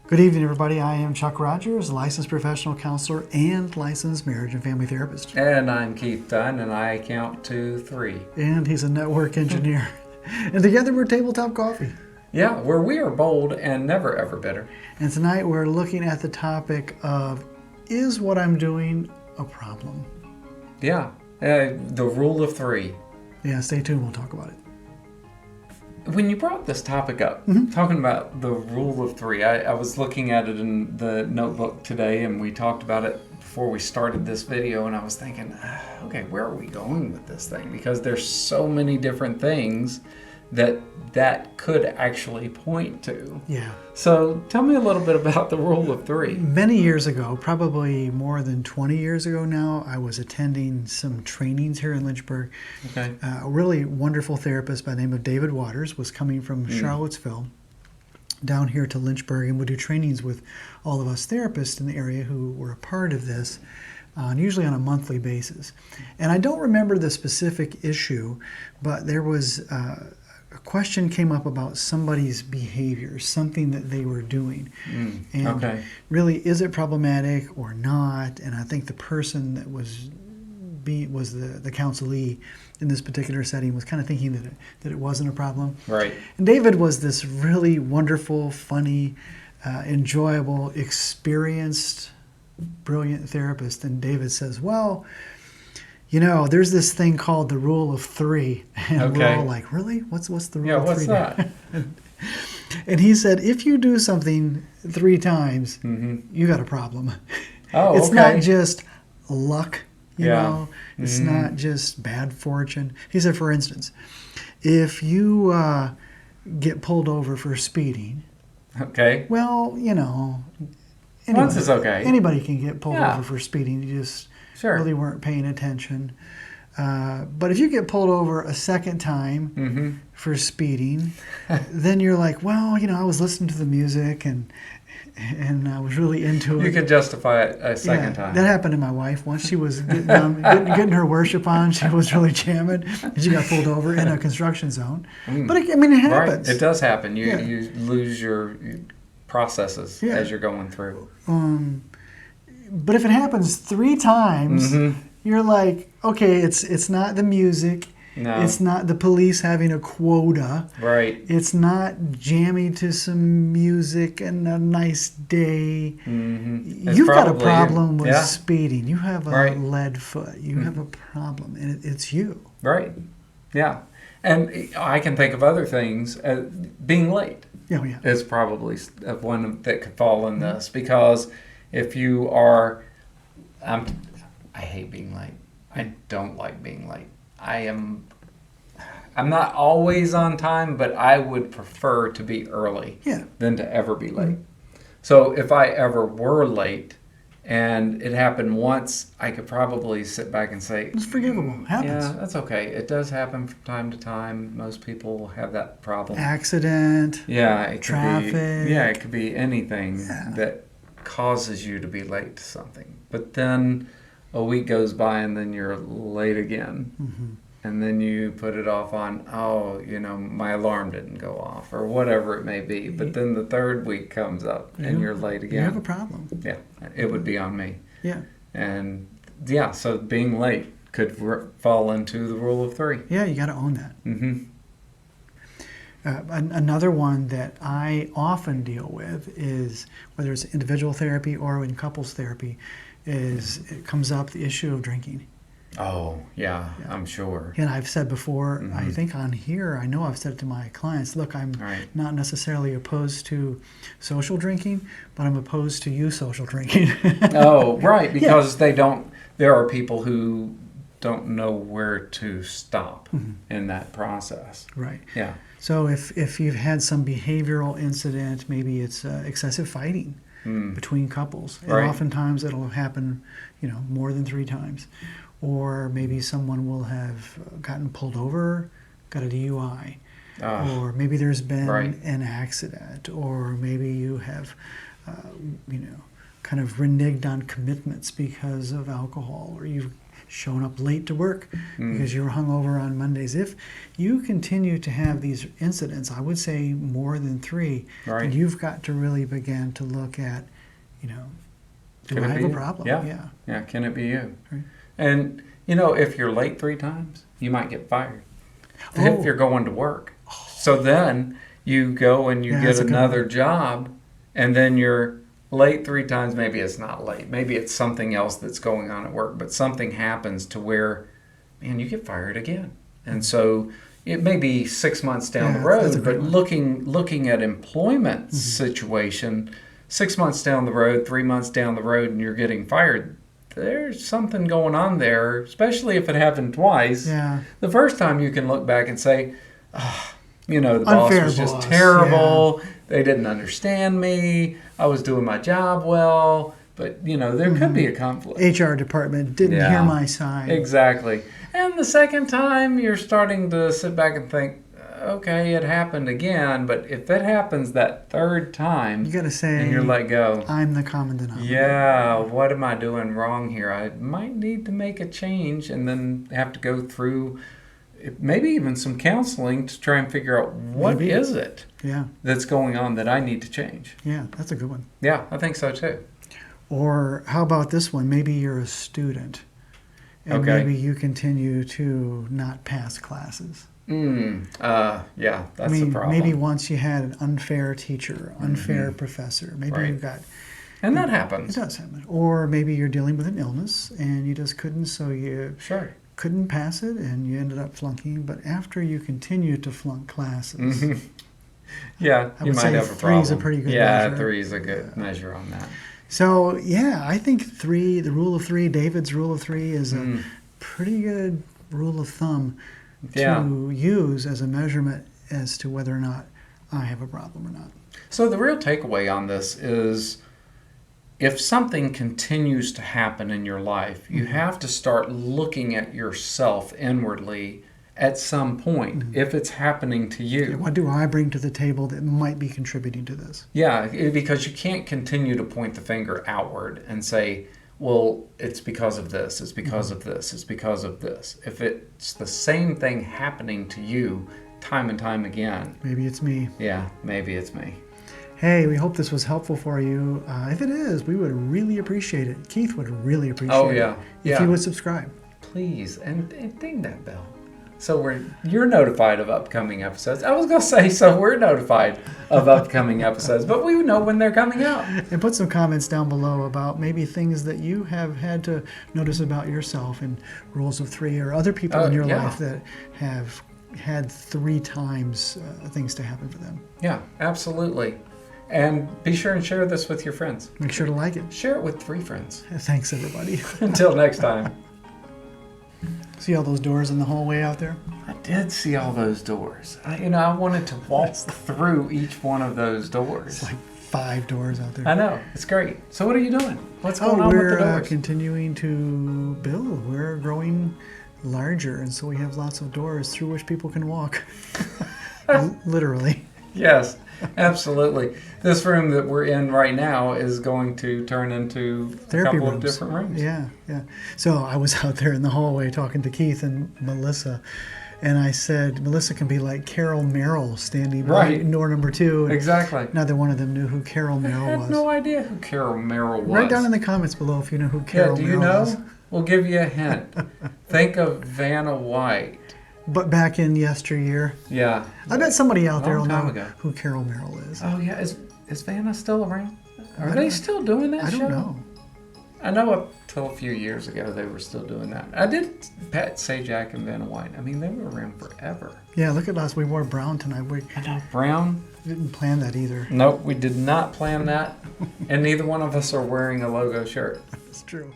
Good evening, everybody. I am Chuck Rogers, licensed professional counselor and licensed marriage and family therapist. And I'm Keith Dunn, and I count to 3. And he's a network engineer. And together we're Tabletop Coffee. Yeah, where we are bold and never ever bitter. And tonight we're looking at the topic of, is what I'm doing a problem? Yeah, the rule of 3. Yeah, stay tuned. We'll talk about it. When you brought this topic up, talking about the rule of 3, I was looking at it in the notebook today, and we talked about it before we started this video, and I was thinking, okay, where are we going with this thing? Because there's so many different things that could actually point to. Yeah. So tell me a little bit about the rule of 3. Many years ago, probably more than 20 years ago now, I was attending some trainings here in Lynchburg. Okay. A really wonderful therapist by the name of David Waters was coming from Charlottesville down here to Lynchburg and would do trainings with all of us therapists in the area who were a part of this, usually on a monthly basis. And I don't remember the specific issue, but there was a question came up about somebody's behavior, something that they were doing. And really, is it problematic or not? And I think the person that was the counselee in this particular setting was kind of thinking that it wasn't a problem. Right. And David was this really wonderful, funny, enjoyable, experienced, brilliant therapist. And David says, well, you know, there's this thing called the rule of 3. And we're all like, really? What's the rule of 3? Yeah, what's that? And he said, if you do something 3 times, you got a problem. Oh, it's not just luck, you know. It's Mm-hmm. not just bad fortune. He said, for instance, if you get pulled over for speeding, Okay. well, you know, Once is okay. Anybody can get pulled Yeah. over for speeding. You just Sure. really weren't paying attention. But if you get pulled over a second time for speeding, then you're like, well, you know, I was listening to the music and I was really into it. You could justify it a second time. That happened to my wife once. She was getting her worship on. She was really jamming, and she got pulled over in a construction zone. But it happens. Right. It does happen. You lose your processes as you're going through. But if it happens 3 times, you're like, okay, it's not the music. No. It's not the police having a quota. Right. It's not jamming to some music and a nice day. You've got a problem with speeding. You have a lead foot. You have a problem, and it's you. Right. Yeah. And I can think of other things. Being late is probably one that could fall in this, because if you are, I hate being late. I don't like being late. I'm not always on time, but I would prefer to be early than to ever be late. So if I ever were late and it happened once, I could probably sit back and say, it's forgivable. It happens. Yeah, that's okay. It does happen from time to time. Most people have that problem. Accident. Yeah, traffic. It could be anything that causes you to be late to something. But then a week goes by and then you're late again. And then you put it off on, my alarm didn't go off or whatever it may be. But then the 3rd week comes up and you're late again. You have a problem. Yeah, it would be on me. Yeah. And so being late could fall into the rule of 3. Yeah, you got to own that. Another one that I often deal with is, whether it's individual therapy or in couples therapy, it comes up the issue of drinking. Oh, yeah, I'm sure. And I've said before, I think on here, I know I've said it to my clients, look, I'm not necessarily opposed to social drinking, but I'm opposed to you social drinking. Oh, right, because there are people who don't know where to stop in that process. Right. Yeah. So if you've had some behavioral incident, maybe it's excessive fighting between couples. And oftentimes it'll happen, more than 3 times. Or maybe someone will have gotten pulled over, got a DUI. Or maybe there's been an accident. Or maybe you have, kind of reneged on commitments because of alcohol. Or you've showing up late to work because you were hungover on Mondays. If you continue to have these incidents, I would say more than 3, Right. then you've got to really begin to look at, do I have a problem? Yeah, can it be you? Right. And, if you're late 3 times, you might get fired. Oh. If you're going to work. So then you go and you Yeah, get that's a good another one. job, and then you're late 3 times. Maybe it's not late. Maybe it's something else that's going on at work, but something happens to where, man, you get fired again. And so it may be 6 months down the that's a road, great but one. looking at employment situation, 6 months down the road, 3 months down the road, and you're getting fired, there's something going on there, especially if it happened twice. Yeah. The first time you can look back and say, the boss Unfair was just boss, terrible. They didn't understand me. I was doing my job well. But, there could be a conflict. HR department didn't hear my side. Exactly. And the second time, you're starting to sit back and think, okay, it happened again. But if it happens that third time, You got to say, and you're let go, I'm the common denominator. yeah, what am I doing wrong here? I might need to make a change and then have to go through maybe even some counseling to try and figure out what is it that's going on that I need to change. Yeah, that's a good one. Yeah, I think so too. Or how about this one? Maybe you're a student and Okay. maybe you continue to not pass classes. Yeah, that's the problem. Maybe once you had an unfair teacher, unfair professor. Maybe Right. you got... And that It happens. does happen. Or maybe you're dealing with an illness and you just couldn't, so you Sure. couldn't pass it and you ended up flunking. But after you continue to flunk classes, Yeah, I you would might say have a 3 problem. is a pretty good Yeah, measure. 3 is a good measure on that. So, I think 3, the rule of 3, David's rule of 3 is a pretty good rule of thumb Yeah. to use as a measurement as to whether or not I have a problem or not. So the real takeaway on this is if something continues to happen in your life, you have to start looking at yourself inwardly at some point if it's happening to you. What do I bring to the table that might be contributing to this? Yeah, because you can't continue to point the finger outward and say, well, it's because of this, it's because of this, it's because of this. If it's the same thing happening to you time and time again, Maybe it's me. yeah, maybe it's me. Hey, we hope this was helpful for you. If it is, we would really appreciate it. Keith would really appreciate it if you would subscribe. Please, and ding that bell. So you're notified of upcoming episodes. I was going to say, so we're notified of upcoming episodes, but we know when they're coming out. And put some comments down below about maybe things that you have had to notice about yourself in rules of 3 or other people in your life that have had 3 times things to happen for them. Yeah, absolutely. And be sure and share this with your friends. Make sure to like it. Share it with 3 friends. Thanks, everybody. Until next time. See all those doors in the hallway out there? I did see all those doors. I wanted to walk through each one of those doors. It's like 5 doors out there. I know. It's great. So what are you doing? What's going on with the We're doors? continuing to build. We're growing larger, and so we have lots of doors through which people can walk. Literally. Yes, absolutely. This room that we're in right now is going to turn into Therapy a couple rooms. of different rooms. Yeah. So I was out there in the hallway talking to Keith and Melissa, and I said, Melissa can be like Carol Merrill standing by door number 2. Exactly. Neither one of them knew who Carol Merrill I was. had no idea who Carol Merrill was. Write down in the comments below if you know who Carol do you Merrill know? is. We'll give you a hint. Think of Vanna White. But back in yesteryear, Yeah. I bet somebody out there will Long time know ago. who Carol Merrill is. Oh, yeah. Is Vanna still around? Are they still doing that I show? don't know. I know up till a few years ago they were still doing that. I did Pat Sajak and Vanna White. I mean, they were around forever. Yeah, look at us. We wore brown tonight. We Brown? didn't plan that either. Nope, we did not plan that. And neither one of us are wearing a logo shirt. It's true.